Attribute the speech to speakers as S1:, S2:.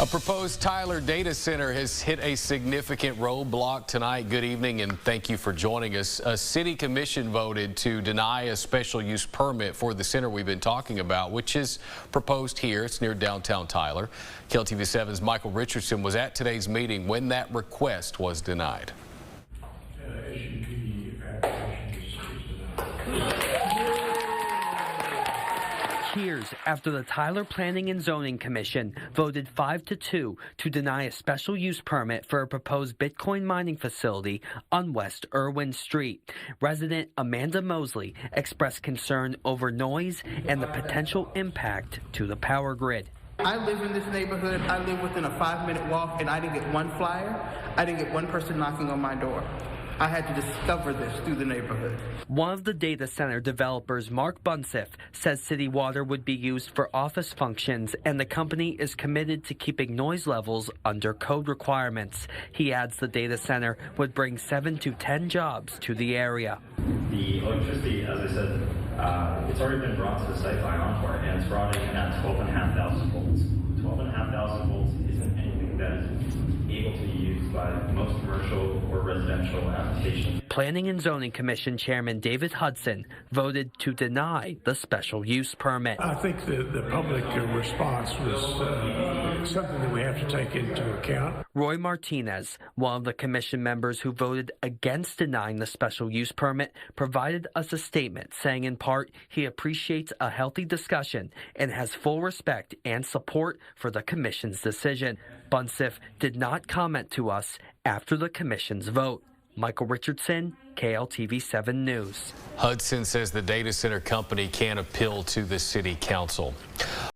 S1: A proposed Tyler data center has hit a significant roadblock tonight. Good evening and thank you for joining us. A city commission voted to deny a special use permit for the center we've been talking about, which is proposed here. It's near downtown Tyler. KLTV 7's Michael Richardson was at today's meeting when that request was denied.
S2: Years after the Tyler Planning and Zoning Commission voted 5-2 to deny a special use permit for a proposed Bitcoin mining facility on West Irwin Street. Resident Amanda Mosley expressed concern over noise and the potential impact to the power grid.
S3: I live in this neighborhood. I live within a 5-minute walk, and I didn't get one flyer. I didn't get one person knocking on my door. I had to discover this through the neighborhood.
S2: One of the data center developers, Mark Bunsif, says city water would be used for office functions, and the company is committed to keeping noise levels under code requirements. He adds the data center would bring 7 to 10 jobs to the area.
S4: The electricity, as I said, it's already been brought to the site by Encore, and it's brought in at 12,500 volts. 12,500 volts isn't anything that is able to be used by most commercial or residential applications.
S2: Planning and Zoning Commission Chairman David Hudson voted to deny the special use permit.
S5: I think the public response was something that we have to take into account.
S2: Roy Martinez, one of the commission members who voted against denying the special use permit, provided us a statement saying in part he appreciates a healthy discussion and has full respect and support for the commission's decision. Bunsif did not comment to us after the commission's vote. Michael Richardson, KLTV 7 News.
S1: Hudson says the data center company can appeal to the city council.